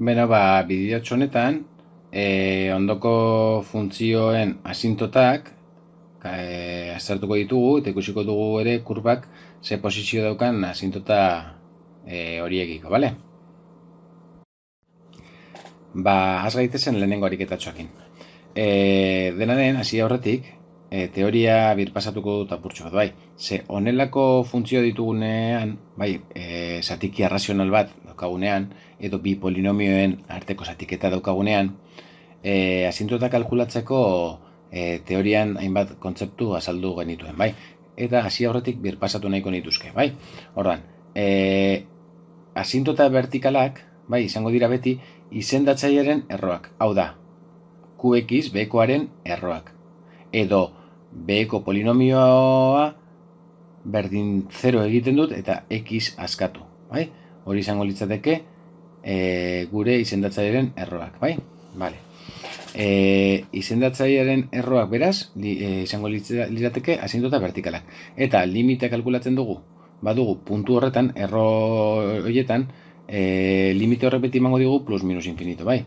Beno, bideotxo honetan, ondoko funtzioen asintotak aztertuko ditugu, eta ikusiko dugu ere kurbak ze posizio daukan asintota horiekiko, bale? Az gaitezen lehenengo ariketatxoakin. Dena den, hasi aurretik, teoria birpasatuko dut apurtxo bat, bai. Ze honelako funtzio ditugunean, bai, zatiki arrazional bat daukagunean, edo bi polinomioen arteko zatiketa daukagunean, asintota kalkulatzeko teorian hainbat kontzeptu azaldu genituen, bai. Eta hasi aurretik birpasatu nahiko nituzke, bai. Orduan, asintota vertikalak, bai, izango dira beti, izendatzailearen erroak. Hau da, qx bekoaren erroak. Edo, beko polinomioa berdin 0 egiten dut eta x askatu, bai? Hori izango litzateke gure izendatzailearen erroak, bai? Vale. Izendatzailearen erroak beraz, izango litzateke asintota vertikalak. Eta limite kalkulatzen dugu, badugu puntu horretan, erro horietan, limite horrek beti emango digu plus minus infinito, bai?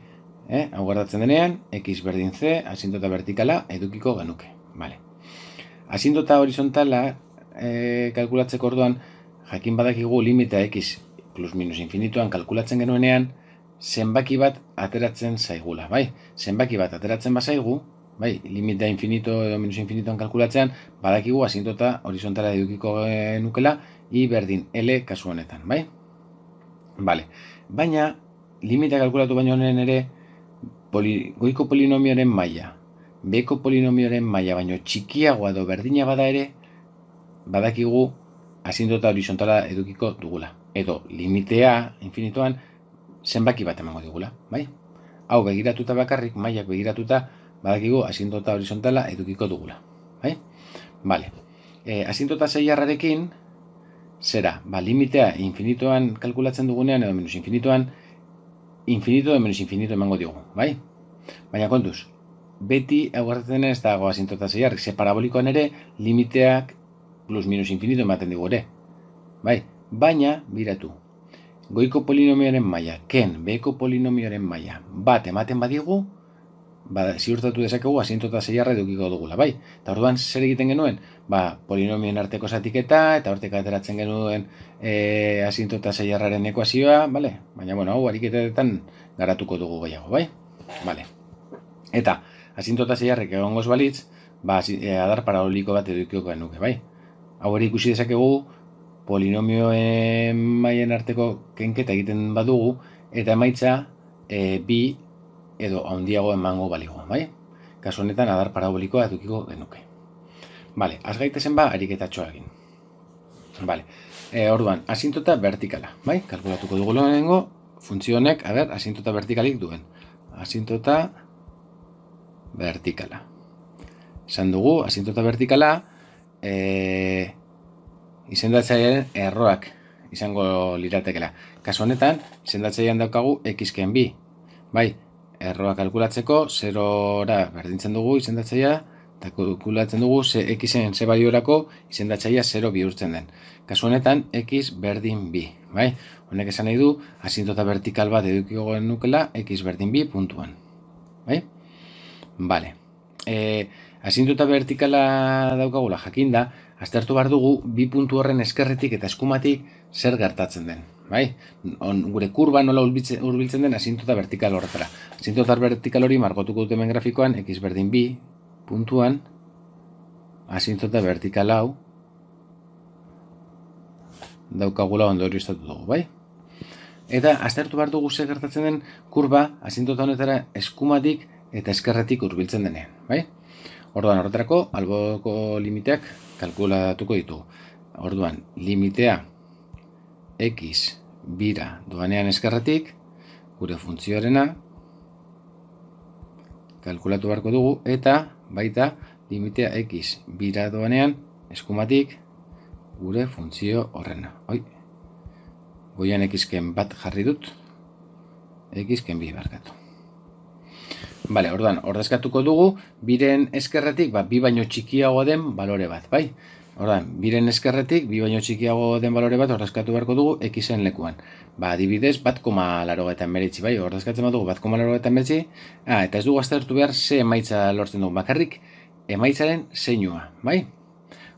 Hau gertatzen denean, x berdin c, asintota vertikala edukiko genuke. Vale. Asintota horizontala kalkulatzeko orduan, jakin badakigu limitea x plus minus infinitoan kalkulatzen genuenean, zenbaki bat ateratzen zaigula, bai? Zenbaki bat ateratzen bazaigu, bai, limitea infinito edo minus infinitoan kalkulatzean, badakigu asintota horizontala edukiko genukela, i berdin L kasu honetan, bai? Vale. Baina, limitea kalkulatu baino honen ere, goiko polinomioaren maila, beko polinomioaren maila baino txikiagoa edo berdina bada ere, badakigu asintota horizontala edukiko dugula. Edo limitea infinitoan zenbaki bat emango digula, bai? Hau begiratuta bakarrik, mailak begiratuta, badakigu asintota horizontala edukiko dugula, bai? Vale. Asintota zeiarrarekin, zera, limitea infinitoan kalkulatzen dugunean edo minus infinitoan, infinito edo minus infinito emango diogu, bai? Baina kontuz, beti hau gertatzen ez dago asintota zeiarrik, ze parabolikoan ere limiteak plus minus infinito ematen digu ere, bai? Baina, biratu, goiko polinomioaren maila, ken beko polinomioaren maila bat ematen badigu, ziurtatu dezakegu asintota zeiarra edukiko dugula, bai? Eta orduan zer egiten genuen? Polinomioen arteko zatiketa, eta hortik ateratzen genuen asintota zeiarraren ekuazioa, bale? Baina, bueno, hau ariketetan garatuko dugu gehiago, bai? Bale. Eta, asintota zeiarrek egongoz balitz, adar paraboliko bat edukiko genuke, bai? Hau ere ikusi dezakegu, polinomioen mailen arteko kenketa egiten badugu, eta emaitza bi edo handiago emango baligu, bai? Kasu honetan adar parabolikoa edukiko genuke. Vale, az gaitezen ariketatxoa egin. Vale, orduan, asintota vertikala, bai? Kalkulatuko dugu lehenengo, funtzio honek, asintota vertikalik duen. Asintota vertikala. Esan dugu, asintota vertikala, izendatzailearen erroak izango liratekela. Kasu honetan, izendatzailean daukagu x-ken bi, bai? Erroa kalkulatzeko, 0ra berdintzen dugu izendatzailea, eta kalkulatzen dugu x-en ze baliorako izendatzailea 0 bihurtzen den. Kasu honetan, x berdin bi, bai? Honek esan nahi du, asintota vertikal bat edukiko genukela, x berdin bi puntuan, bai? Vale. Asintota vertikala daukagula jakinda, aztertu behar dugu, bi puntu horren eskerretik eta eskumatik zer gertatzen den, bai? Gure kurba nola hurbiltzen den asintota vertikal horretara. Asintota vertikal hori margotuko dut hemen grafikoan, x berdin bi puntuan, asintota vertikal hau daukagula ondorioztatu dugu, bai? Eta aztertu behar dugu zer gertatzen den kurba asintota honetara eskumatik eta eskerretik hurbiltzen denean, bai? Orduan, horretarako, alboko limiteak kalkulatuko ditugu. Orduan, limitea x bira doanean eskerretik, gure funtzioarena kalkulatu beharko dugu, eta baita limitea x bira doanean eskumatik gure funtzio horrena. Goian x-ken bat jarri dut, x-ken bi barkatu. Bale, orduan, ordezkatuko dugu, biren eskerretik, bi baino txikiagoa den balore bat, bai? Ordan, biren eskerretik, bi baino txikiago den balore bat ordezkatu beharko dugu xen lekuan. Adibidez, 1,89, bai, ordezkatzen badugu 1,89, eta ez dugu aztertu behar ze emaitza lortzen dugu, bakarrik emaitzaren zeinua, bai?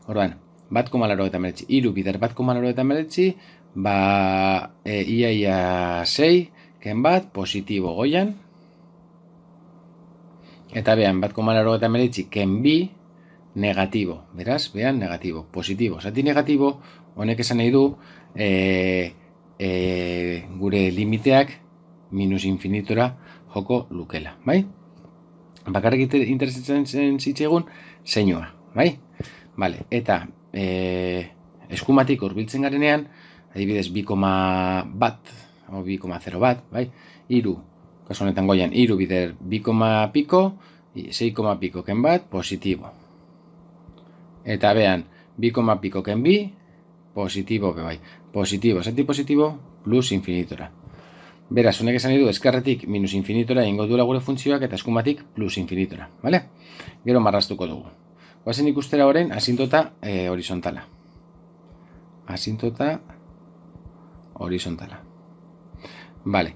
Ordan, 1,89, iru bider 1,89, ia 6, ken bat, positibo goian, eta behan, 1,89, ken bi, negatibo, beraz, behan, negatibo, positibo. Zati negatibo, honek esan nahi du, gure limiteak minus infinitora joko lukela, bai? Bakarrik interesatzen zitzaigun zeinua, bai? Vale, eta eskumatik hurbiltzen garenean, adibidez 2,1 o 2,0 bat, bai? Iru, kasu honetan goian, iru bider 2, piko, 6, piko ken bat, positibo. Eta behan, 2, piko ken bi, positibo, bai. Positibo, zati positibo, plus infinitora. Beraz, honek esan nahi du, eskerretik minus infinitora ingo duela gure funtzioak, eta eskumatik plus infinitora, bale? Gero marraztuko dugu. Guazen ikustera horrein, asintota horizontala. Asintota horizontala. Bale,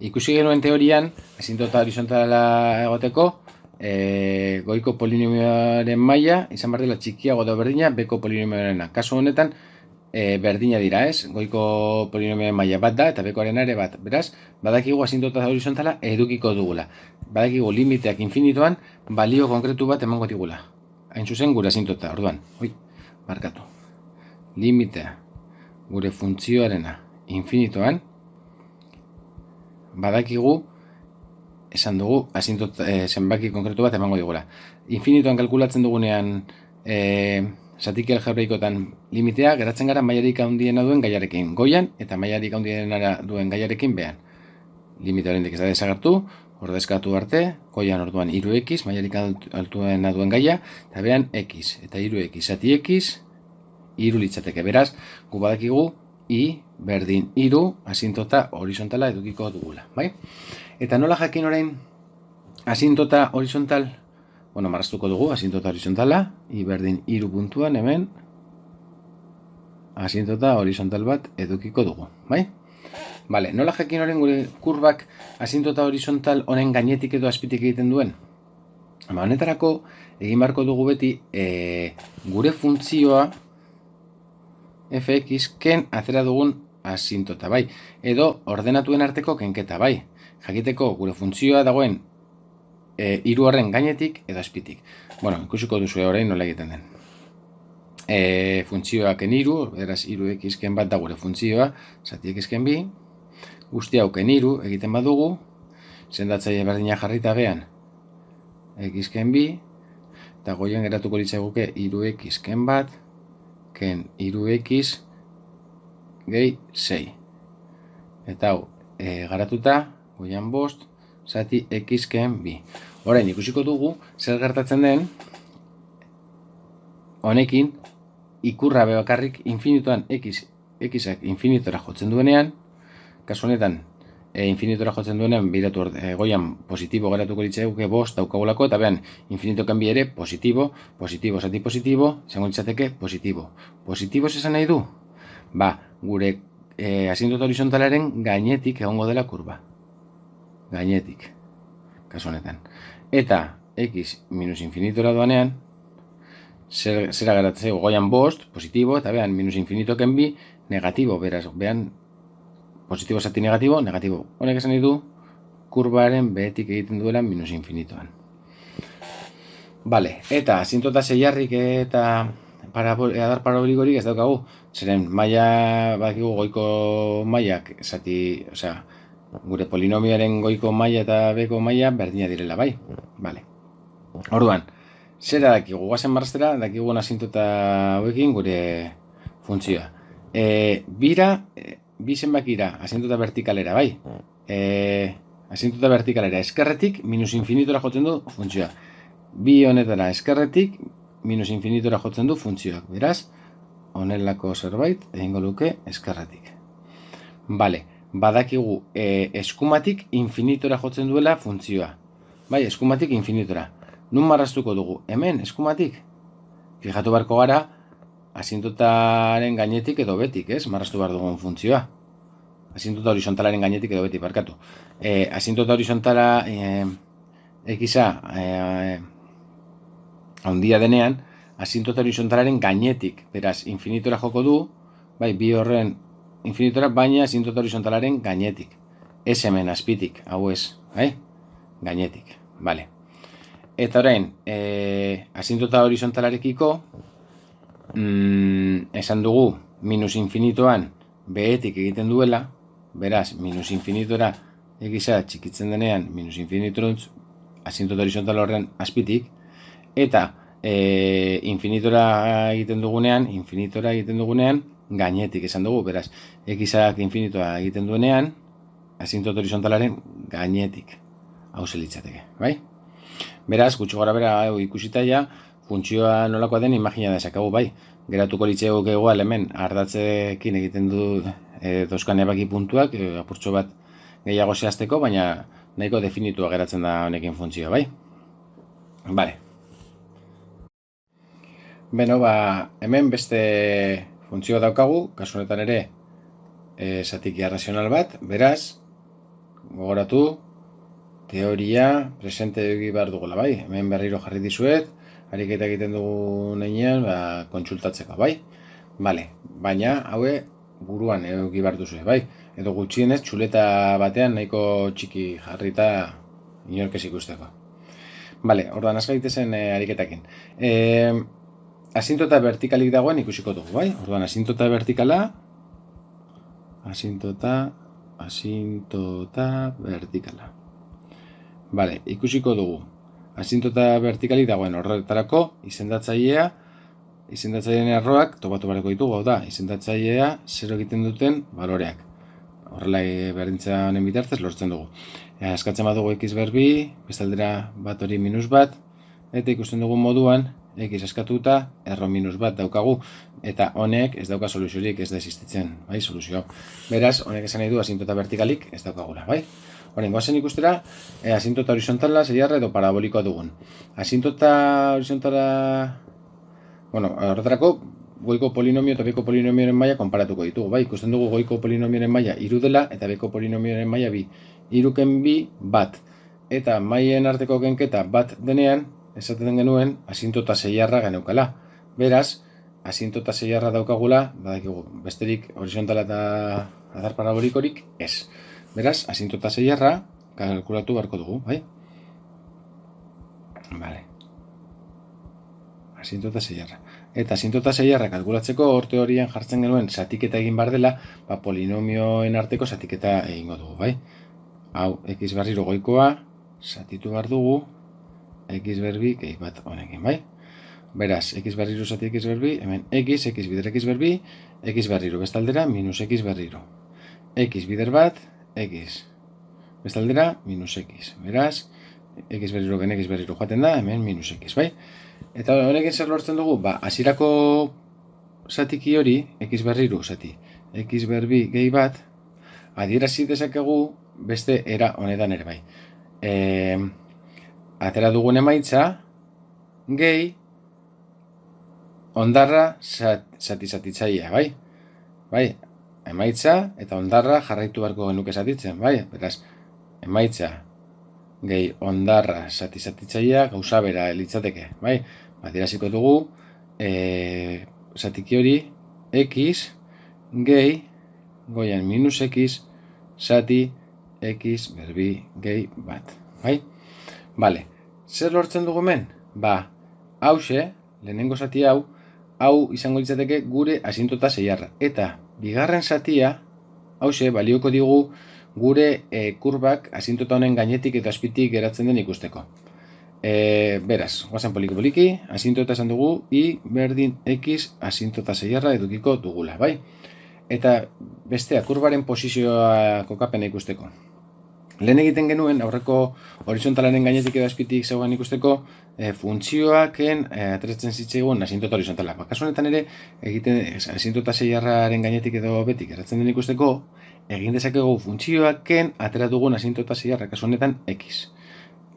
ikusi genuen teorian, asintota horizontala egoteko, goiko polinomioaren maila izan behar dela txikiago da berdina beko polinomioarena. Kasu honetan berdina dira, ez? Goiko polinomioaren maila bat da eta bekoaren ere bat. Beraz, badakigu asintota horizontala edukiko dugula. Badakigu limiteak infinitoan balio konkretu bat emango digula. Hain zuzen gure asintota, orduan. Markatu. Limitea gure funtzioarena infinitoan badakigu esan dugu, zenbaki konkretu bat emango digula. Infinitoan kalkulatzen dugunean zatiki algebraikotan limitea, geratzen gara mailarik handiena duen gaiarekin goian, eta mailarik handiena duen gaiarekin behan. Limite horrendik ez da desagertu, ordezkatu arte, goian orduan 3x, mailarik altuena duen gaia, eta behan x, eta 3x, zati x, 3 litzateke. Beraz, gu badakigu, i berdin 3 asintota horizontala edukiko dugula, bai? Eta nola jakin orain asintota horizontal, marraztuko dugu asintota horizontala, i berdin 3 puntuan hemen asintota horizontal bat edukiko dugu, bai? Vale, nola jakin orain gure kurbak asintota horizontal honen gainetik edo azpitik egiten duen? Honetarako egin beharko dugu beti gure funtzioa fx ken atzera dugun asintota, bai? Edo ordenatuen arteko kenketa, bai? Jakiteko gure funtzioa dagoen 3 horren gainetik edo azpitik. Ikusiko duzu orain nola egiten den. Funtzioa ken 3, beraz 3x ken bat da gure funtzioa, zati x ken bi, guzti hau ken 3 egiten badugu, sendatzaile berdina jarrita behan x ken bi, eta goian geratuko litzaiguke 3x ken bat, ken 3x gehi 6. Eta hau, garatuta, goian 5, zati x ken bi. Orain, ikusiko dugu, zer gertatzen den, honekin, ikurra bakarrik infinitoan xak infinitora jotzen duenean, kasu honetan, infinitora jotzen duenean, biratu goian positibo geratuko litzaiguke 5 daukagulako, eta behan, infinito ken bi ere, positibo, zati positibo, izango litzateke positibo. Positibo esan nahi du? Gure asintota horizontalaren gainetik egongo dela kurba. Gainetik, kasu honetan. Eta x minus infinitora doanean, zera geratzeko goian 5, positibo, eta behan minus infinito ken bi, negatibo, beraz, behan positibo zati negatibo, negatibo. Honek esan nahi du, kurbaren behetik egiten duela minus infinitoan. Vale, eta asintota zeiarrik eta adar parabolikorik ez daukagu, zeren maila, bakigu goiko mailak, zati, osea, gure polinomioaren goiko maila eta beko maila berdina direla, bai? Vale. Orduan, zera dakigu, guazen marraztera, dakigu asintota hauekin gure funtzioa. Bi zenbakira asintota vertikalera, bai? Asintota vertikalera eskerretik minus infinitora jotzen du funtzioa. Bi honetara eskerretik minus infinitora jotzen du funtzioak. Beraz, honelako zerbait egingo luke eskerretik. Vale, badakigu eskumatik infinitora jotzen duela funtzioa. Bai, eskumatik infinitora. Nun marraztuko dugu? Hemen, eskumatik? fijatu beharko gara, asintotaren gainetik edo betik, ez? Marraztu behar dugun funtzioa. Asintota horizontalaren gainetik edo betik, barkatu. Asintota horizontala x-a handia denean, asintota horizontalaren gainetik, beraz, infinitora joko du, bai, bi horren infinitora, baina asintota horizontalaren gainetik. Ez hemen azpitik, hau ez, bai? Gainetik, bale. Eta orain, asintota horizontalarekiko, esan dugu, minus infinitoan behetik egiten duela, beraz, minus infinitora x-a txikitzen denean, minus infinitorantz, asintota horizontal horren azpitik, eta infinitora egiten dugunean, gainetik esan dugu, beraz, x-ak infinitoa egiten duenean, asintota horizontalaren gainetik, hau zelitzateke, bai? Beraz, gutxi gara bera ikusita ja, funtzioa nolakoa den imagina dezakagu, bai? Geratuko litzego igual hemen ardatzekin egiten du dauzkan ebaki puntuak, apurtxo bat gehiago zehazteko, baina nahiko definitua geratzen da honekin funtzioa, bai? Bale. Beno, hemen beste funtzioa daukagu, kasu honetan ere zatiki arrazional bat, beraz, gogoratu, teoria presente dugi behar dugula, bai? Hemen berriro jarri dizuet, ariketa egiten dugu neinean, kontsultatzeko, bai? Bale, baina haue buruan eduki behar duzu, bai? Edo gutxienez txuleta batean nahiko txiki jarrita inorkez ikusteko. Bale, orduan azkaitezen ariketakin. Asintota vertikalik dagoen ikusiko dugu, bai? Orduan asintota vertikala, asintota vertikala. Bale, ikusiko dugu. Asintota vertikalik dagoen horretarako izendatzaileen erroak topatu bareko ditugu, hau da, izendatzailea 0 egiten duten baloreak. Horrela berdintza honen bitartez lortzen dugu. Eskatzen badugu x berbi, bestaldera bat hori minus bat, eta ikusten dugu moduan, x eskatuta, erro minus bat daukagu, eta honek ez dauka soluziorik, ez da existitzen, bai, soluzio. Beraz, honek esan nahi du asintota vertikalik ez daukagula, bai? Horen, goazen ikustera, asintota horizontala, zeiarra edo parabolikoa dugun. Asintota horizontala, bueno, horretarako, goiko polinomio eta beko polinomioaren maila konparatuko ditugu, bai? Ikusten dugu goiko polinomioaren maila 3 dela, eta beko polinomioaren maila 2. 3 bi bat, eta mailen arteko genketa bat denean, esaten genuen, asintota zeiarra geneukala. Beraz, asintota zeiarra daukagula, badakigu, besterik horizontala eta adar parabolikorik ez. Beraz, asintota zeiarra kalkulatu beharko dugu, bai? Vale. Asintota zeiarra. Eta asintota zeiarra kalkulatzeko hor teorian jartzen genuen zatiketa egin behar dela, polinomioen arteko zatiketa egingo dugu, bai? Hau, x berriro goikoa, zatitu behar dugu, x berbi gehi bat honekin, bai? Beraz, x berriro zati x berbi, hemen x bider x berbi, x berriro bestaldera, minus x berriro. X bider bat, x bestaldera, minus x. Beraz, x berriro gen x berriro joaten da, hemen minus x, bai? Eta honekin zer lortzen dugu, hasierako zatiki hori, x berriro zati, x berbi gehi bat, adierazi dezakegu beste era honetan ere, bai. Atera dugun emaitza, gehi, ondarra zatitzailea, bai? Bai, emaitza eta ondarra jarraitu beharko genuke zatitzen, bai? Beraz, emaitza gehi ondarra zatitzailea gauza bera litzateke, bai? Adieraziko dugu, zatiki hori, x gehi, goian minus x, zati x berbi gehi bat, bai? Bale, zer lortzen dugu hemen? Hauxe, lehenengo zati hau izango litzateke gure asintota zeiarra. Eta, bigarren zatia, hauxe, balioko digu gure kurbak asintota honen gainetik eta azpitik geratzen den ikusteko. Beraz, guazen poliki-poliki, asintota esan dugu, i berdin x asintota zeiarra edukiko dugula, bai? Eta bestea, kurbaren posizioa kokapena ikusteko. Lehen egiten genuen, aurreko horizontalaren gainetik edo azpitik zegoen ikusteko, funtzioaken ateratzen zitzaigun asintota horizontala. Kasu honetan ere, asintota zeiarraren gainetik edo betik eratzen den ikusteko, egin dezakegu funtzioaken ateratugun asintota zeiarra, kasu honetan x.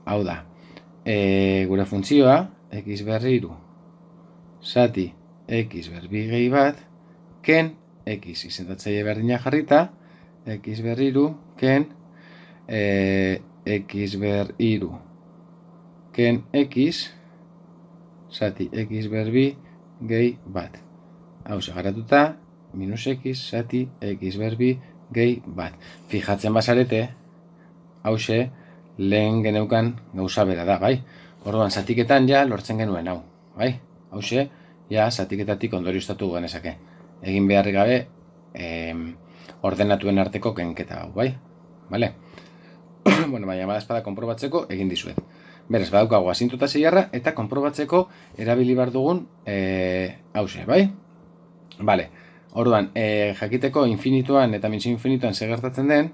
Hau da, gure funtzioa, x berriru, zati x ber bi gehi bat, ken x izendatzaile berdina jarrita, x ber iru, ken x ber iru, ken x, zati x ber bi gehi bat. Hau garatuta, minus x, zati x ber bi gehi bat. Fijatzen bazarete, hause, lehen geneukan gauza bera da, bai? Orduan, zatiketan ja lortzen genuen hau, bai? Hause, ja, zatiketatik ondorioztatu genezake. Egin beharrik gabe, ordenatuen arteko kenketa hau, bai? Bale? Bueno, baina badazpada konprobatzeko egin dizuet. Beraz, badaukagu asintota zeiarra eta konprobatzeko erabili behar dugun hause, bai? Bale, orduan, jakiteko infinituan eta minus infinituan zer gertatzen den,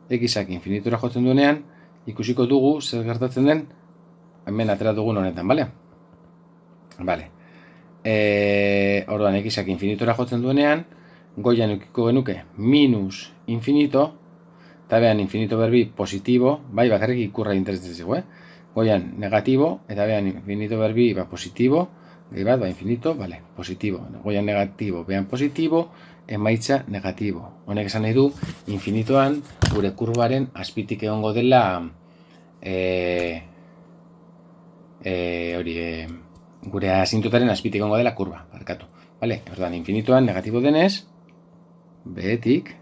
x-ak infinitura jotzen duenean, ikusiko dugu zer gertatzen den, hemen atera dugun honetan, bale? Bale. Orduan, x-ak infinitura jotzen duenean, goian eukiko genuke minus infinito, eta behan infinito berbi positibo, bai, bakarrik ikurra interesatzen zigu, goian negatibo, eta behan infinito berbi positibo, gehi bat, infinito, bale, positibo, goian negatibo, behan positibo, emaitza negatibo. Honek esan nahi du, infinitoan gure kurbaren azpitik egongo dela gure asintotaren azpitik egongo dela kurba, barkatu. Bale, orduan, infinitoan negatibo denez, behetik,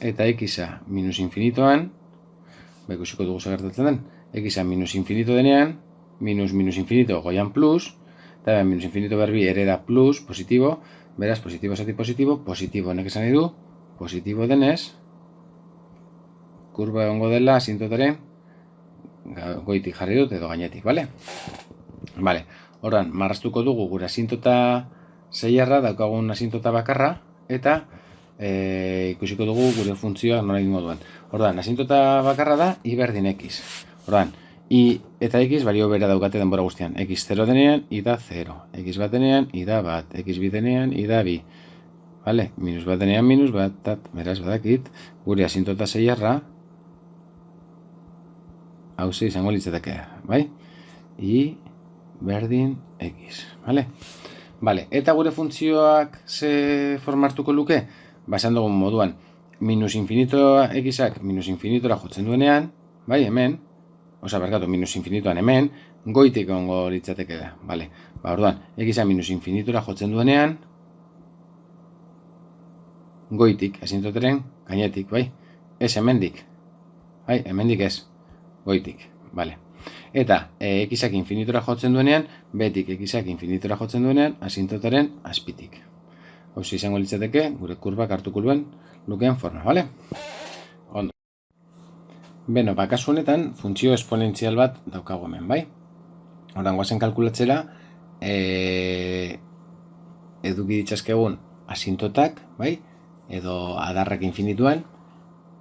eta x-a minus infinitoan, ikusiko dugu zagertatzen den, x-a minus infinito denean, minus infinito goian plus, eta minus infinito berbi ere da plus, positibo, beraz, positibo zati positibo, positibo, honek esan nahi du, positibo denez, kurba egongo dela asintotaren goitik jarri dut edo gainetik, bale? Bale, orduan, marraztuko dugu gure asintota zeiarra, daukagun asintota bakarra, eta ikusiko dugu gure funtzioak nola egingo duen. Orduan, asintota bakarra da, i berdin x. Orduan, i eta x balio bera daukate denbora guztian. X 0 denean, i da 0. X bat denean, i da bat. X bi denean, i da bi. Vale? Minus bat denean, minus bat. Beraz, badakit, gure asintota zeiarra, hauze izango litzateke, bai? I berdin x. Vale? Vale. Eta gure funtzioak ze formartuko luke? Esan dugun moduan, minus infinito x-ak minus infinitora jotzen duenean, bai, hemen, barkatu, minus infinitoan hemen, goitik egongo litzateke da, bale. Orduan, x-ak minus infinitora jotzen duenean, goitik, asintotaren gainetik, bai, ez hemendik, bai, hemendik ez, goitik, bale. Eta, x-ak infinitora jotzen duenean, betik x-ak infinitora jotzen duenean, asintotaren azpitik. Hau izango litzateke, gure kurbak hartuko lukeen forma, bale? Ondo. Beno, kasu honetan, funtzio esponentzial bat daukagu hemen, bai? Horan, guazen kalkulatzera, eduki ditzazkegun asintotak, bai? Edo adarrak infinituan,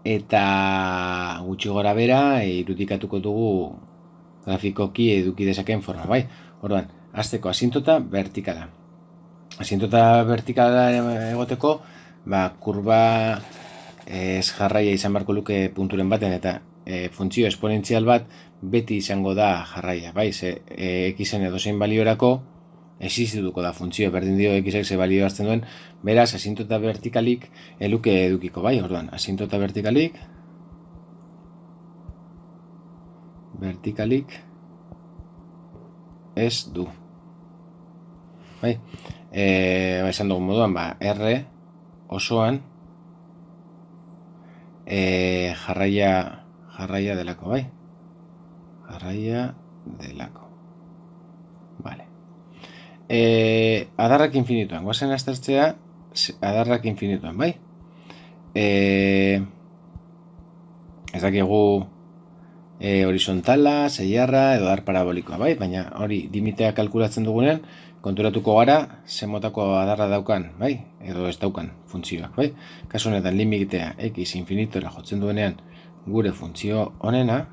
eta gutxi gora bera, irudikatuko dugu grafikoki eduki dezakeen forma, bai? Orduan, hasteko asintota vertikala. Asintota vertikala egoteko, kurba ez jarraia izan beharko luke punturen baten, eta funtzio esponentzial bat beti izango da jarraia, bai? Xen edozein baliorako existituko da funtzio, berdin dio xek ze balio hartzen duen, beraz, asintota vertikalik eluke edukiko, bai? Orduan, asintota vertikalik ez du. Bai? Esan dugun moduan, R osoan jarraia delako, bai? Jarraia delako. Vale. Adarrak infinituan, guazen aztertzea adarrak infinituan, bai? Ez dakigu horizontala, zeiarra edo dar parabolikoa, bai? Baina hori limitea kalkulatzen dugunen, konturatuko gara zenmotako adarra daukan, bai? Edo ez daukan funtzioak, bai? Kasu honetan limitea x infinitora jotzen duenean gure funtzio honena,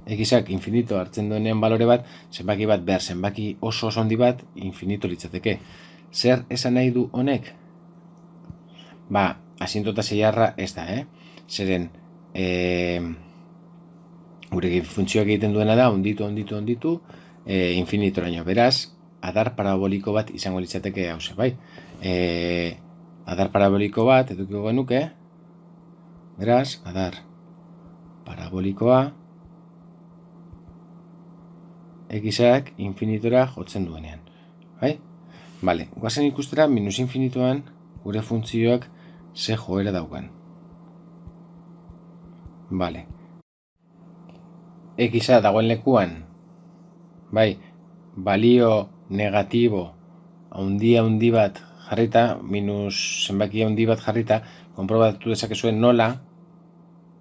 x-ak infinito hartzen duenean balore bat, zenbaki bat behar, zenbaki oso handi bat infinito litzateke. Zer esan nahi du honek? Asintota zeiarra ez da, Zeren gure funtzioak egiten duena da, onditu, infinitora nio. Beraz, adar paraboliko bat izango litzateke hauze, bai? Adar paraboliko bat edukiko genuke, beraz, adar parabolikoa x-ak infinitora jotzen duenean, bai? Bale, guazen ikustera minus infinitoan gure funtzioak ze joera daukan. Bale. X-a dagoen lekuan, bai, balio negatibo haundi bat jarrita, minus zenbaki haundi bat jarrita, konprobatu dezakezuen nola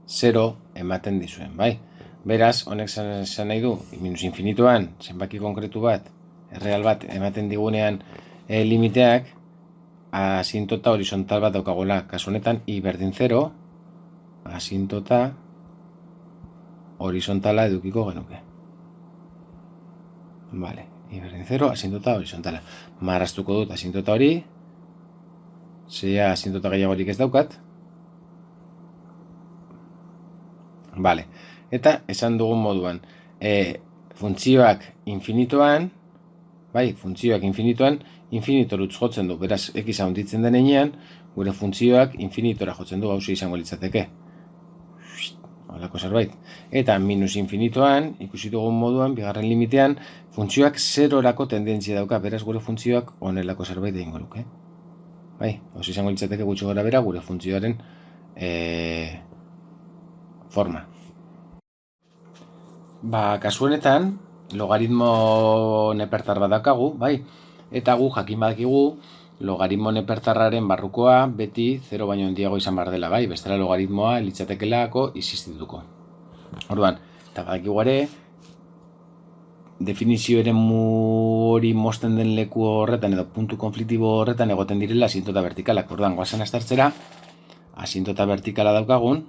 0 ematen dizuen, bai? Beraz, honek esan nahi du, minus infinitoan zenbaki konkretu bat, erreal bat ematen digunean limiteak, asintota horizontal bat daukagola. Kasu honetan, i berdin 0, asintota horizontala edukiko genuke. Vale, i berdin 0, asintota horizontala. Marraztuko dut asintota hori, zeia asintota gehiagorik ez daukat. Vale, eta esan dugun moduan, funtzioak infinitoan, bai, funtzioak infinitoan, infinitorutz jotzen du, beraz, x handitzen denean, gure funtzioak infinitora jotzen du, hauzi izango litzateke. Holako zerbait. Eta minus infinitoan, ikusi dugun moduan, bigarren limitean, funtzioak 0-rako tendentzia dauka, beraz, gure funtzioak onelako zerbait egingo luke. Bai, hauzi izango litzateke gutxi gora bera, gure funtzioaren forma. Ba, kasu honetan, logaritmo nepertar bat daukagu, bai? Eta gu jakin badakigu logaritmo nepertarraren barrukoa beti 0 baino handiago izan behar dela, bai? Bestela logaritmoa litzatekelako existituko. Orduan, eta badakigu ere, definizio eremu hori mozten den leku horretan edo puntu konfliktibo horretan egoten direla asintota vertikalak. Orduan, goazen aztertzera, asintota vertikala daukagun,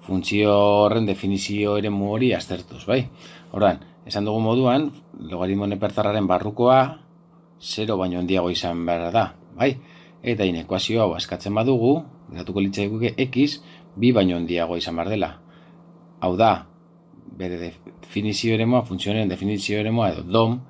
funtzio horren definizio eremu hori aztertuz, bai? Orduan, esan dugu moduan, logaritmo nepertarraren barrukoa 0 baino handiago izan behar da, bai? Eta ekuazio hau askatzen badugu, geratuko litzaiguke x 2 baino handiago izan behar dela. Hau da, bere definizio eremua, funtzionen definizio eremua edo dom,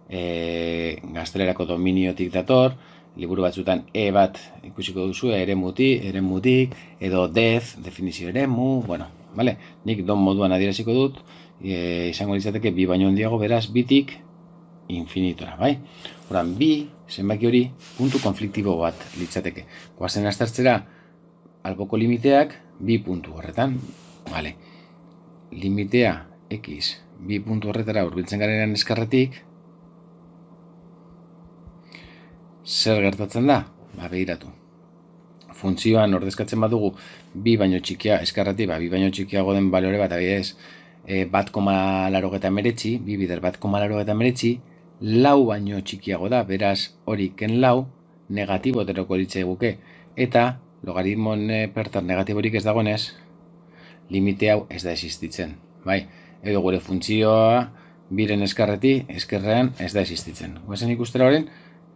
gaztelerako dominiotik dator, liburu batzutan bat ikusiko duzu, eremutik, edo def, definizio eremu, bueno, vale? Nik dom moduan adieraziko dut, izango litzateke 2 baino handiago, beraz, bitik infinitora, bai? Horan, bi, zenbaki hori, puntu konfliktibo bat litzateke. Goazen aztertzera, alboko limiteak, 2 puntu horretan, vale? Limitea x 2 puntu horretara hurbiltzen garenean eskarretik, zer gertatzen da? Ba, behiratu. Funtzioan ordezkatzen badugu 2 baino txikia eskarretik, 2 baino txikiago den balore bat, abidez, 1,89, 2 bider 1,89, 4 baino txikiago da, beraz hori ken 4 negatibo teroko litzaiguke, eta logaritmo nepertar negatiborik ez dagoenez, limite hau ez da existitzen, bai? Edo gure funtzioa biren eskerrean ez da existitzen. Goazen ikustera horren,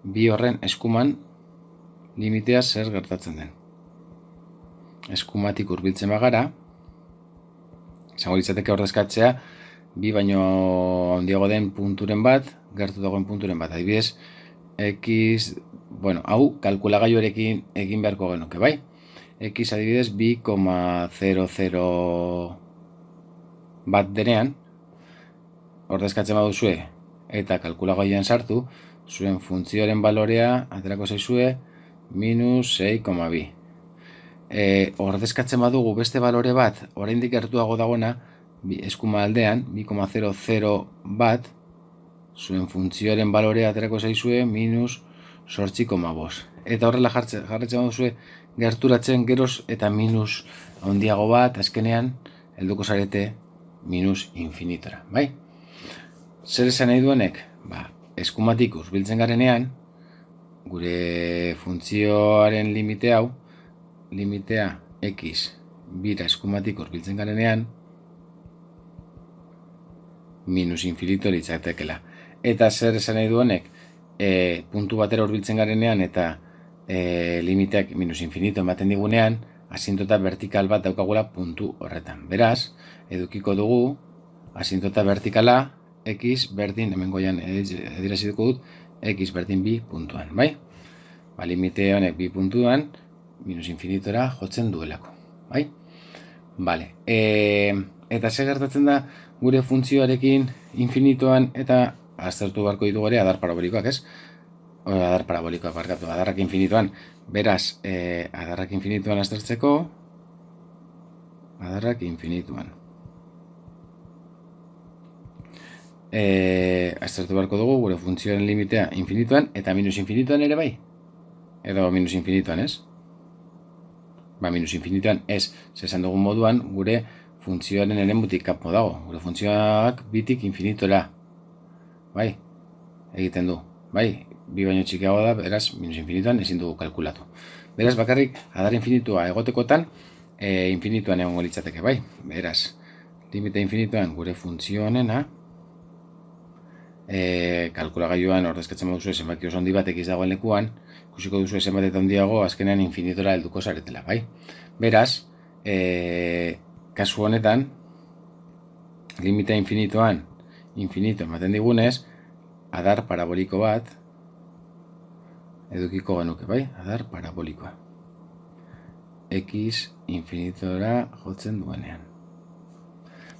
bi horren eskuman limitea zer gertatzen den. Eskumatik hurbiltzen bagara, izango litzateke ordezkatzea 2 baino handiago den punturen bat, gertu dagoen punturen bat. Adibidez, x, bueno, hau kalkulagailuarekin egin beharko genuke, bai? X adibidez 2,00 bat denean, ordezkatzen baduzue eta kalkulagailuan sartu, zuen funtzioaren balorea aterako zaizue minus 6,2. Ordezkatzen badugu beste balore bat, oraindik gertuago dagoena, eskuma aldean, 2,00 bat, zuen funtzioaren balorea aterako zaizue minus 8,5. Eta horrela jartzen baduzue gerturatzen geroz eta minus handiago bat, azkenean, helduko zarete minus infinitora, bai? Zer esan nahi duenek? Ba, eskumatik hurbiltzen garenean, gure funtzioaren limite hau, limitea x bira eskumatik hurbiltzen garenean, minus infinito litzatekela. Eta zer esan nahi duenek? Puntu batera hurbiltzen garenean eta limiteak minus infinito ematen digunean, asintota vertikal bat daukagula puntu horretan. Beraz, edukiko dugu asintota vertikala, x berdin, hemen goian edirazituko dut, x berdin bi puntuan, bai? Limite honek bi puntuan, minus infinitora jotzen duelako, bai? Bale, eta zer gertatzen da gure funtzioarekin infinitoan eta aztertu beharko ditugu ere adar parabolikoak, ez? Adar parabolikoak barkatu, adarrak infinitoan. Beraz, adarrak infinituan aztertzeko, adarrak infinituan. Aztertu beharko dugu gure funtzioaren limitea infinituan eta minus infinituan ere bai? Edo minus infinituan, ez? Minus infinituan ez, zesan dugun moduan, gure funtzioaren eremutik kanpo dago. Gure funtzioak bitik infinitora. Bai, egiten du. Bai, bi baino txikiago da, beraz, minus infinituan ezin dugu kalkulatu. Beraz, bakarrik, adar infinitua egotekotan, infinituan egongo litzateke, bai? Beraz, limite infinituan gure funtzio honena, kalkulagailuan ordezkatzen baduzu zenbaki oso handi bat ekiz dagoen lekuan, ikusiko duzu zenbat eta handiago azkenean infinitora helduko zaretela, bai? Beraz, kasu honetan, limite infinituan, infinito ematen digunez, adar paraboliko bat edukiko genuke, bai? Adar parabolikoa. X infinitora jotzen duenean.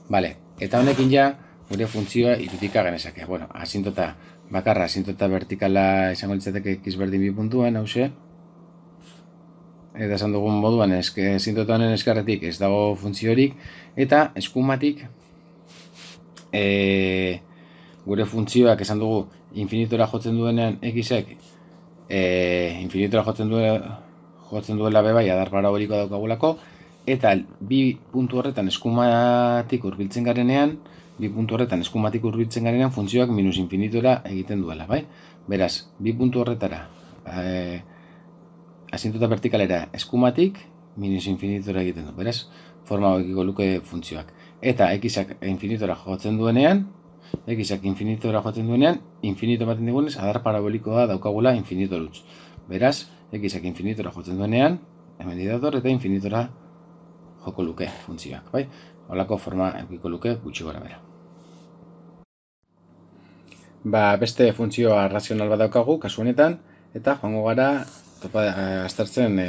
Bale, eta honekin ja, gure funtzioa irutika genezake. Bueno, asintota bakarra, asintota vertikala izango litzateke x berdin bi puntuan, hause. Eta esan dugun moduan, asintota honen eskarretik ez dago funtziorik, eta eskumatik gure funtzioak esan dugu infinitora jotzen duenean x-ek infinitora jotzen duela bebai adar parabolikoa daukagulako, eta bi puntu horretan eskumatik hurbiltzen garenean, funtzioak minus infinitora egiten duela, bai? Beraz, bi puntu horretara asintota vertikalera eskumatik minus infinitora egiten du, beraz, forma hogiko luke funtzioak. Eta x-ak infinitora jotzen duenean, infinito ematen digunez, adar parabolikoa daukagula infinitorutz. Beraz, x-ak infinitora jotzen duenean, hemen didator eta infinitora joko luke funtzioak, bai? Holako forma edukiko luke gutxi gora bera. Beste funtzioa razional bat daukagu, kasu honetan, eta joango gara aztertzen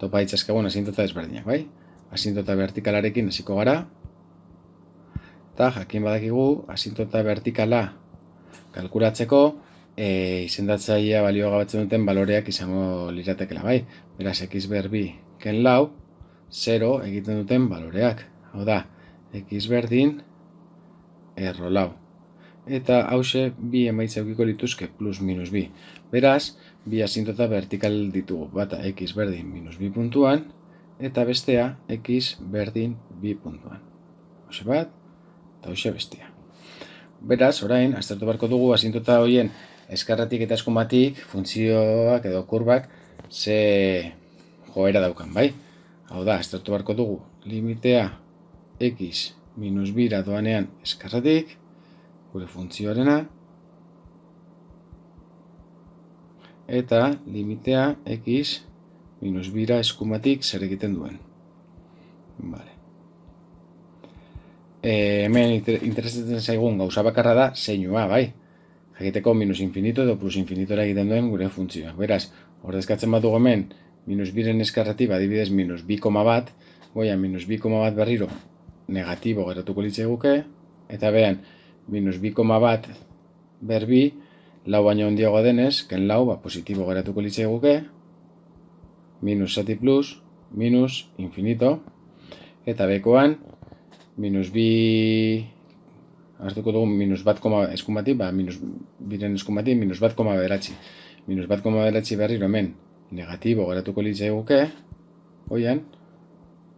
topa ditzazkegun asintota ezberdinak, bai? Asintota vertikalarekin hasiko gara, eta jakin badakigu asintota vertikala kalkulatzeko izendatzailea balio gabatzen duten baloreak izango liratekela, bai? Beraz, x berbi ken lau, 0 egiten duten baloreak. Hau da, x berdin erro lau. Eta hause bi emaitza eukiko lituzke plus minus bi. Beraz, bi asintota vertikal ditugu. Bata x berdin minus bi puntuan, eta bestea x berdin bi puntuan. Hause bat, eta hause bestea. Beraz, orain, aztertu beharko dugu asintota horien eskarratik eta eskumatik funtzioak edo kurbak ze joera daukan, bai? Hau da, aztertu beharko dugu limitea x minus bira doanean eskarratik, gure funtzioarena, eta limitea x minus bira eskumatik zer egiten duen. Vale. Hemen interesatzen zaigun gauza bakarra da zeinua, bai? Jakiteko minus infinito edo plus infinitora egiten duen gure funtzioa. Beraz, ordezkatzen batu hemen minus biren eskarratik adibidez minus bi koma bat, goian minus bi koma bat berriro negatibo geratuko litzaiguke, eta behan minus bi koma bat berbi, lau baino handiago denez, ken lau, positibo geratuko litzaiguke, minus zati plus, minus infinito, eta bekoan, minus bi, hartuko dugu minus bat koma eskumatik, minus biren eskumatik, minus bat koma bederatzi. Minus bat koma bederatzi berriro hemen negatibo geratuko litzaiguke, oian,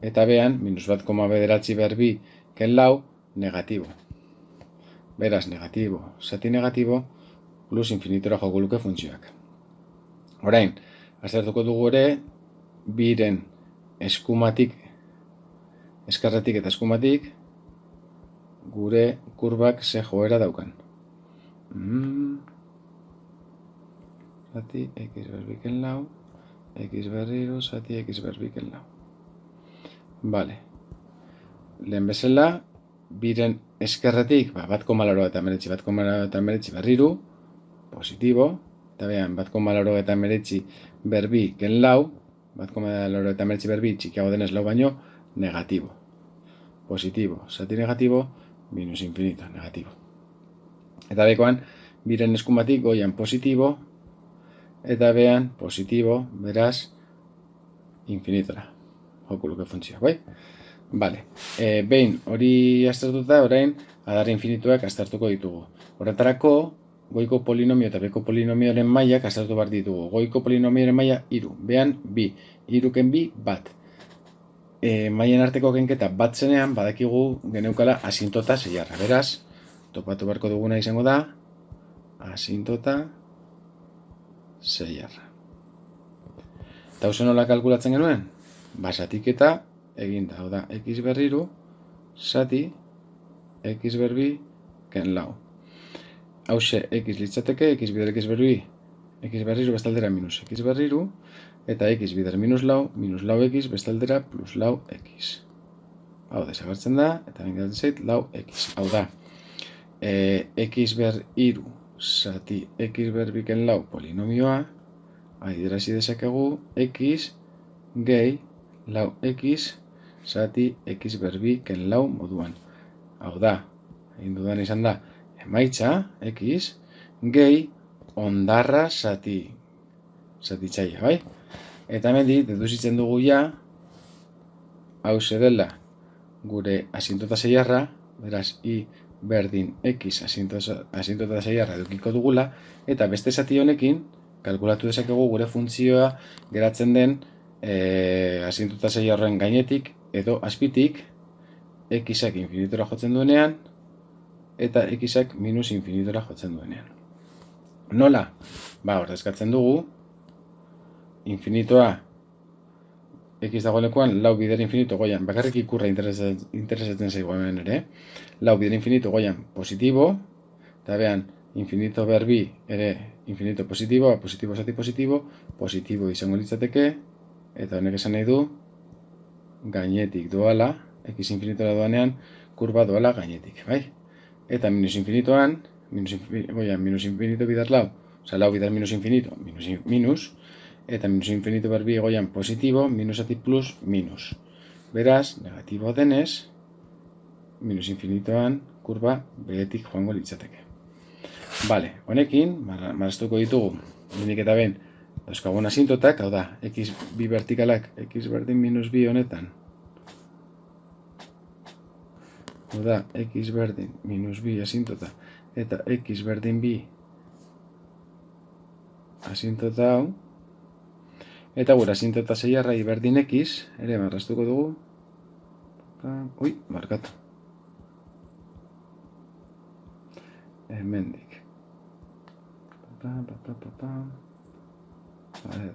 eta behan, minus bat koma bederatzi berbi, ken lau, negatibo. Beraz, negatibo, zati negatibo, plus infinitora joko luke funtzioak. Orain, aztertuko dugu ere, biren eskumatik, eskarretik eta eskumatik, gure kurbak ze joera daukan. Zati x berbiken lau, x berriro, zati x berbiken lau. Vale. Lehen bezala, biren eskerretik, bat koma laurogeita hemeretzi berriru, positibo, eta behan, bat koma laurogeita hemeretzi berbi ken lau, bat koma laurogeita hemeretzi berbi txikiago denez lau baino, negatibo. Positibo, zati negatibo, minus infinito, negatibo. Eta bekoan, biren eskumatik goian positibo, eta behan positibo, beraz, infinitora. Jokuluke funtzioa, bai? Bale, behin hori aztertuta, orain, adar infinituak aztertuko ditugu. Horretarako, goiko polinomio eta beko polinomioaren mailak aztertu behar ditugu. Goiko polinomioaren maila, 3, behan, 2, 3ken 2, bat. Mailen arteko kenketa bat zenean, badakigu geneukala asintota zeiarra. Beraz, topatu beharko duguna izango da, asintota zeiarra. Eta hau nola kalkulatzen genuen? Basatik eta eginda, hau da, x berriru, zati, x berbi, ken lau. Hau xe, x litzateke, x bider x berbi, x berriru bestaldera minus x berriru, eta x bider minus lau x bestaldera plus lau x. Hau desagertzen da, eta bengatzen zait, lau x. Hau da, x berriru, zati, x berbi, ken lau polinomioa, adirazi dezakegu, x gehi lau x zati x berbi ken lau moduan. Hau da, egin dudan izan da, emaitza x gehi ondarra zati txaila, bai? Eta hemendik deduzitzen dugu ja, hau dela gure asintota zeiarra, beraz, i berdin x asintota zeiarra edukiko dugula, eta beste zati honekin, kalkulatu dezakegu gure funtzioa geratzen den asintota zeiarren gainetik edo azpitik x-ak infinitora jotzen duenean eta x-ak minus infinitora jotzen duenean. Nola? Ordezkatzen dugu infinitoa x dagoenekoan lau bider infinito goian, bakarrik ikurra interesatzen zaigu hemen ere, lau bider infinito goian positibo, eta behan infinito berbi ere infinito positibo, positibo zati positibo izango litzateke, eta honek esan nahi du gainetik doala, x infinitora doanean, kurba doala gainetik, bai? Eta minus infinitoan, minus infinito bidar lau, oza, lau bidar minus infinito, minus, eta minus infinito berbi goian positibo, minus zati plus, minus. Beraz, negatibo denez, minus infinitoan, kurba behetik joango litzateke. Bale, honekin, marraztuko ditugu, minik eta ben, dauzkagun asintotak, hau da, x bi vertikalak, x berdin minus bi honetan, hau da, x berdin minus bi asintota, eta x berdin bi asintota hau, eta gure asintota zeiarra i berdin x, ere marraztuko dugu, markatu, hemendik,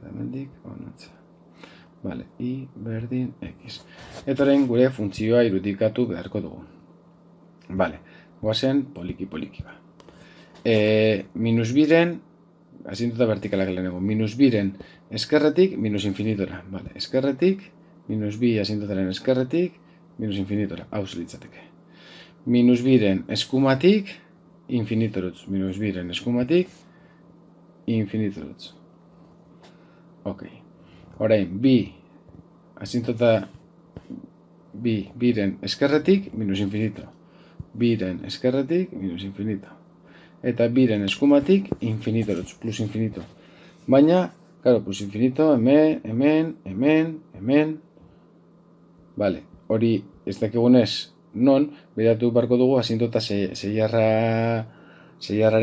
hemendik, onatza. Vale, i berdin x. Eta orain gure funtzioa irudikatu beharko dugu. Vale, guazen poliki ba. Minus biren, asintota vertikalak lehenengo, minus biren eskerretik, minus infinitora. Vale, eskerretik, minus bi asintotaren eskerretik, minus infinitora. Hau litzateke. Minus biren eskumatik, infinitorutz. Minus biren eskumatik, infinitorutz. Ok. Orain, bi asintota biren eskerretik, minus infinito. Biren eskerretik, minus infinito. Eta biren eskumatik, infinitorutz, plus infinito. Baina, claro, plus infinito, hemen. Vale, hori ez dakigunez non, beratu barko dugu asintota zeiarraren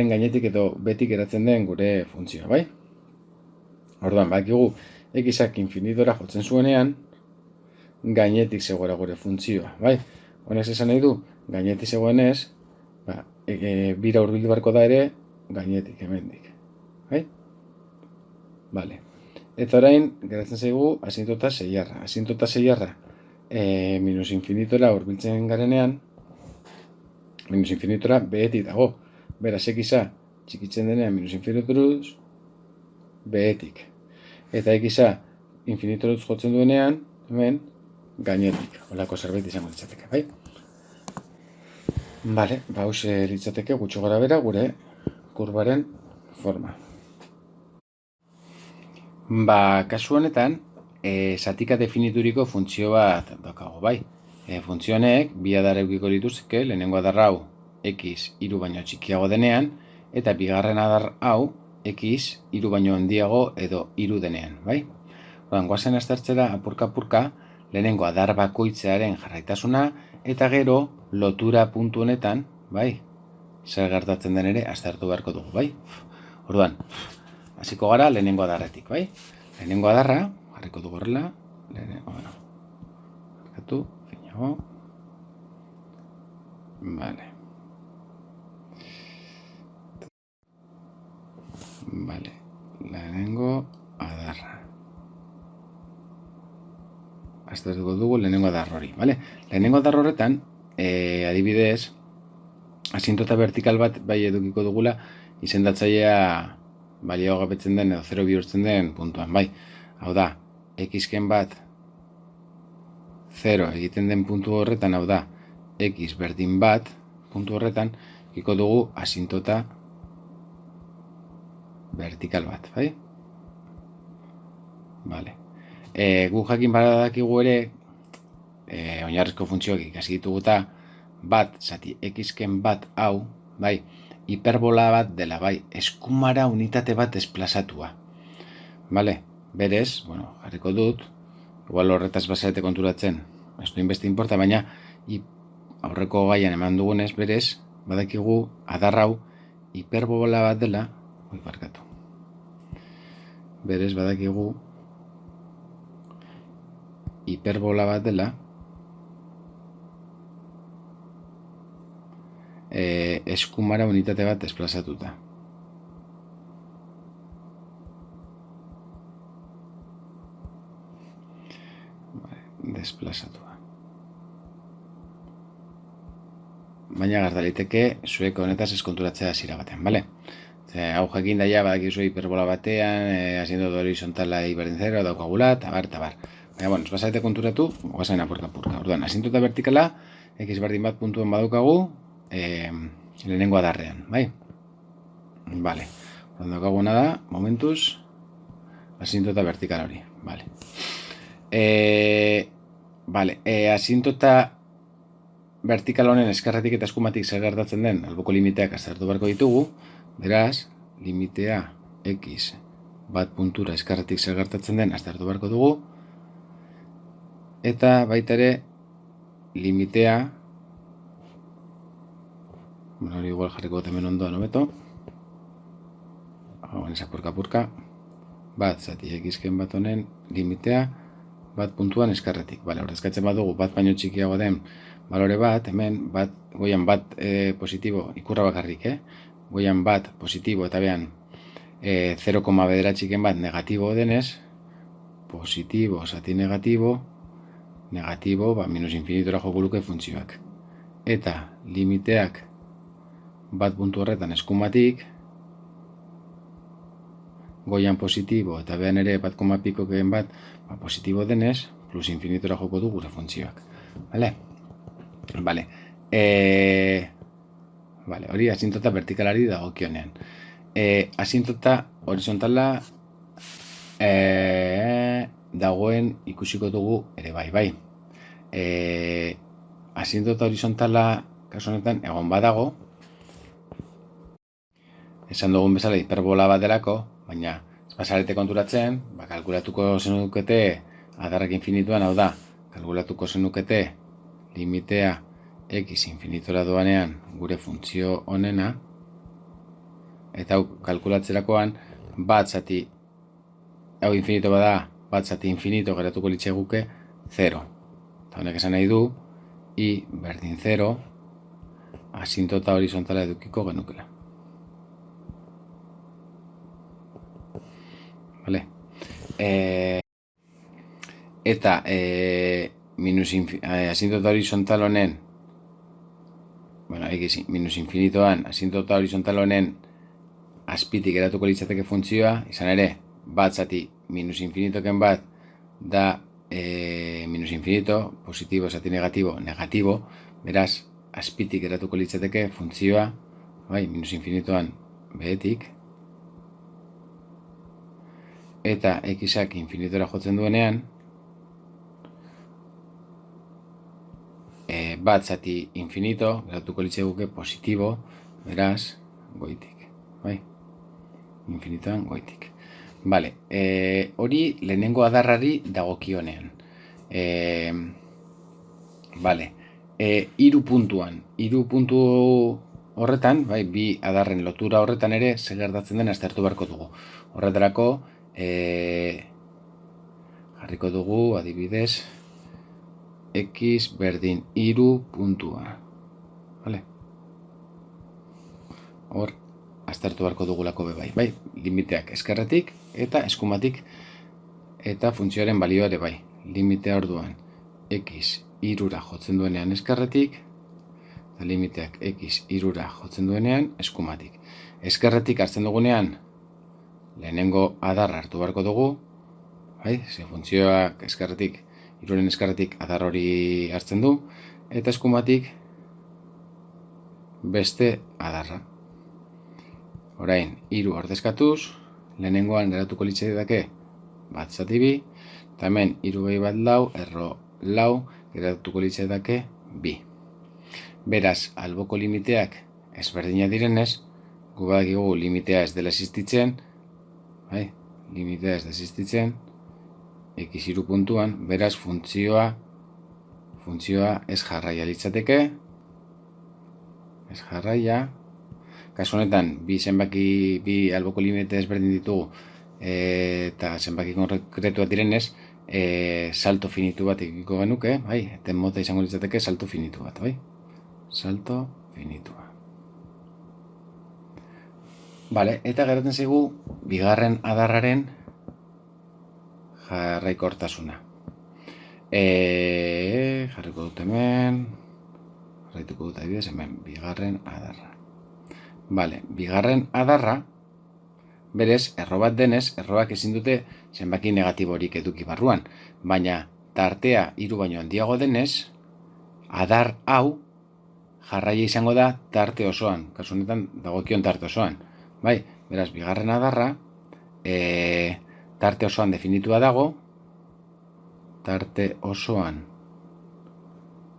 gainetik edo betik eratzen den gure funtzioa, bai? Orduan, bakigu, x-ak infinitora jotzen zuenean, gainetik zegoela gure funtzioa, bai? Honek esan nahi du, gainetik zegoenez, bira hurbildu barko da ere, gainetik, hemendik, bai? Vale. Eta orain, geratzen zaigu, asintota zeiarra. Asintota zeiarra, minus infinitora hurbiltzen garenean, minus infinitora behetik dago. Beraz, x-a txikitzen denean minus infinitoruz, behetik. Eta x-a infinitoruz jotzen duenean, hemen, gainetik. Holako zerbait izango ditzateke, bai? Bale, hause litzateke gutxo gara bera gure kurbaren forma. Kasu honetan, zatika definituriko funtzio bat daukago, bai. Funtzio honek, bi adar edukiko lituzke, lehenengo adar hau x 3 baino txikiago denean, eta bigarren adar hau x 3 baino handiago edo 3 denean, bai. Goazen aztertzera apurka-apurka, lehenengo adar bakoitzearen jarraitasuna, eta gero lotura puntu honetan, bai, zer gertatzen den ere aztertu beharko dugu, bai. Orduan, hasiko gara lehenengo adarretik, bai? Lehenengo adarra, jarriko dugu horrela, jarrikatu, finago, vale. Vale, lehenengo adarra. Aztertuko dugu lehenengo adar hori, vale? Lehenengo adar horretan, adibidez, asintota vertikal bat bai edukiko dugula, izendatzailea balio gabetzen den edo 0 bihurtzen den puntuan, bai. Hau da, x-ken bat 0 egiten den puntu horretan, hau da, x berdin bat puntu horretan, ikiko dugu asintota vertikal bat, bai? Vale. Gu jakin badakigu ere, oinarrizko funtzioak ikasi dituguta, bat, zati, x-ken bat hau, bai, hiperbola bat dela, bai, eskumara unitate bat desplazatua. Vale, berez, bueno, jarriko dut, igual horretaz bazarete konturatzen, ez du inbeste importa, baina aurreko gaian eman dugunez, berez, badakigu adar hau hiperbola bat dela, barkatu. Berez, badakigu hiperbola bat dela, eskumara unitate bat desplazatuta. Desplazatua. Baina gardaliteke zuek honetaz eskonturatzea hasiera batean, bale? Hau jakin daia badakizu hiperbola batean, asiento horizontala berdin 0 daukagula, tabar. Baina, bueno, basarete konturatu, goazen apurka-apurka. Orduan, asientota vertikala, x berdin bat puntuen badaukagu, lehenengo adarrean, bai? Vale. Orduan daukaguna da, momentuz, asientota vertikala hori, vale. Vale, asientota vertikal honen eskerretik eta eskumatik zer gertatzen den, alboko limiteak aztertu beharko ditugu, beraz, limitea x bat puntura eskerretik zer gertatzen den aztertu beharko dugu, eta baita ere limitea, hori igual jarriko hemen ondoan hobeto, apurka, bat zati x-ken bat honen limitea bat puntuan eskerretik. Bale, horrezkatzen badugu bat baino txikiago den balore bat, hemen goian bat positibo, ikurra bakarrik, goian bat positibo eta behan 0,9 bat negatibo denez, positibo zati negatibo, minus infinitora joko luke funtzioak. Eta limiteak bat puntu horretan eskumatik, goian positibo eta behan ere bat koma pikoken bat positibo denez, plus infinitora joko du gure funtzioak. Vale? Vale. Vale, hori asintota vertikalari dagokionean. Asintota horizontala dagoen ikusiko dugu ere bai. Asintota horizontala kasu honetan egon badago, esan dugun bezala hiperbola bat delako, baina pasarete konturatzen, kalkulatuko zenukete adarrak infinituan, hau da, kalkulatuko zenukete limitea x infinitora doanean gure funtzio honena, eta hau kalkulatzerakoan bat zati, hau infinito bada, bat zati infinito geratuko litzeguke 0. Eta honek esan nahi du, i berdin 0 asintota horizontala edukiko genukela. Vale. Eta asintota horizontal honen, bueno, minus infinitoan asintota horizontal honen azpitik eratuko litzateke funtzioa, izan ere, bat zati minus infinitoken bat da minus infinito, positibo zati negatibo, beraz, azpitik geratuko litzateke funtzioa, bai, minus infinitoan behetik, eta x-ak infinitora jotzen duenean, bat zati infinito, geratuko litzaguke positibo, beraz, goitik, bai, infinitoan goitik. Vale, hori lehenengo adarrari dagokionean. Vale, hiru puntu horretan, bai, bi adarren lotura horretan ere zer gertatzen den aztertu beharko dugu. Horretarako jarriko dugu adibidez x berdin hiru puntua. Vale. Hor aztertu beharko dugulako be bai, limiteak eskerretik eta eskumatik eta funtzioaren balioa ere bai. Limitea orduan x hirura jotzen duenean eskerretik, eta limiteak x hirura jotzen duenean eskumatik. Eskerretik hartzen dugunean, lehenengo adarra hartu beharko dugu, bai, ze funtzioak eskerretik, hiruren eskerretik adar hori hartzen du, eta eskumatik beste adarra. Orain, hiru ordezkatuz, lehenengoan geratuko litzateke bat zati bi, eta hemen hiru behi bat lau, erro lau, geratuko litzateke bi. Beraz, alboko limiteak ezberdina direnez, gu badakigu limitea ez dela existitzen, bai, limitea ez da existitzen, x hiru puntuan, beraz funtzioa ez jarraia litzateke, ez jarraia, kasu honetan, bi alboko limite ezberdin ditugu, eta zenbaki konkretuak direnez, salto finitu bat egiko genuke, bai, eten mota izango litzateke salto finitu bat, bai, salto finitua. Vale, eta geratzen zaigu bigarren adarraren jarraikortasuna. Jarriko dut hemen, jarraituko dut adibidez hemen, bigarren adarra. Vale, bigarren adarra, berez, erro bat denez, erroak ezin dute zenbaki negatiborik eduki barruan, baina tartea hiru baino handiago denez, adar hau jarraia izango da tarte osoan, kasu honetan dagokion tarte osoan. Bai, beraz, bigarren adarra, tarte osoan definitua dago, tarte osoan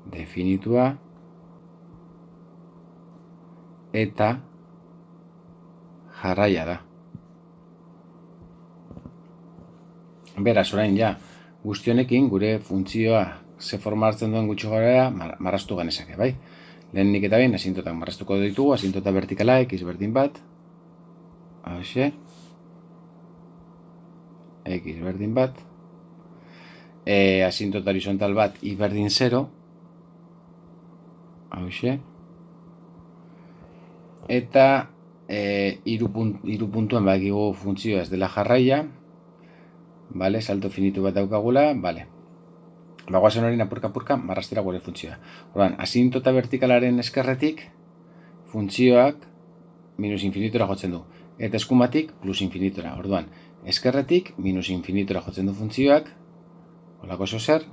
definitua, eta jarraia da. Beraz, orain ja, guzti honekin gure funtzioa ze forma hartzen duen gutxi gorera marraztu genezake, bai? Lehenik eta behin, asintotak marraztuko ditugu, asintota vertikala, x berdin bat, hauxe, x berdin bat, asintota horizontal bat, y berdin 0, hauxe, eta hiru puntuan badakigu funtzioa ez dela jarraia, vale, salto finitu bat daukagula, vale. Bagoazen hori apurka marrastera gure funtzioa. Orduan, asintota vertikalaren eskerretik funtzioak minus infinitora jotzen du. Eta eskumatik plus infinitora. Orduan, eskerretik minus infinitora jotzen du funtzioak, holako oso zer.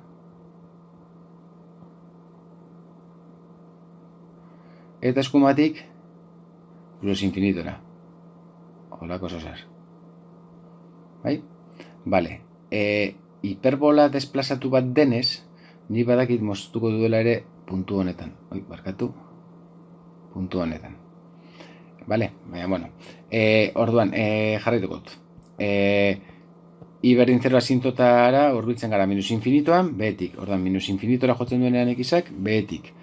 Eta eskumatik plus infinitora. Holako oso zer. Bai? Vale. Hiperbola desplazatu bat denez, ni badakit moztuko duela ere puntu honetan. Puntu honetan. Vale? Baina, bueno. Orduan, jarraituko dut. I berdin 0 asintotara hurbiltzen gara minus infinitoan, behetik. Orduan, minus infinitora jotzen duenean x-ak, behetik.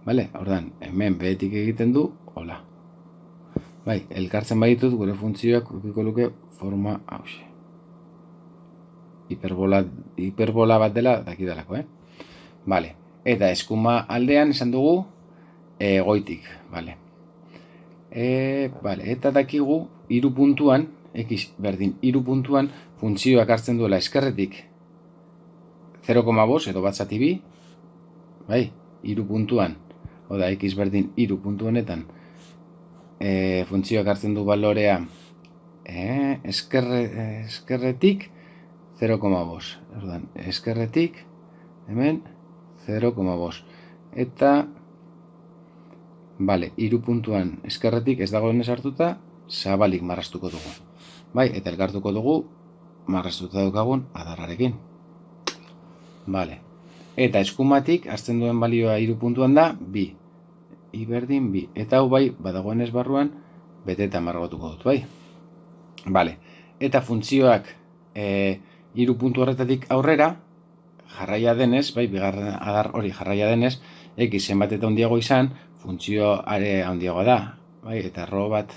Vale? Orduan, hemen behetik egiten du, hola. Bai, elkartzen baditut gure funtzioak ukiko luke forma hauxe. Hiperbola bat dela dakidalako, Vale. Eta eskuma aldean esan dugu goitik, vale. Vale. Eta dakigu hiru puntuan, x berdin hiru puntuan, funtzioak hartzen duela eskerretik 0,5 edo bat zati bi, bai, hiru puntuan, oda x berdin hiru puntu honetan, funtzioak hartzen du balorea eskerretik 0,5. Orduan, eskerretik hemen 0,5. Eta Bale, 3 puntuan eskerretik ez dagoen sartuta, zabalik marraztuko dugu. Bai, eta elkartuko dugu marraztuta daukagun adarrarekin. Bale. Eta eskumatik hartzen duen balioa 3 puntuan da 2. I berdin 2. Eta hau bai, badagoen ez barruan, beteta margotuko dut, bai. Bale. Eta funtzioak 3 puntu horretatik aurrera, jarraia denez, bai, bigarren adar hori jarraia denez, x zenbat eta handiago izan, funtzio are handiagoa da, bai, eta arro bat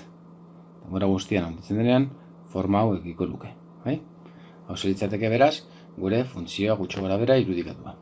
denbora guztian handitzen denean, forma hau ekiko luke, bai? Hau litzateke beraz, gure funtzioa gutxo gorabehera irudikatua.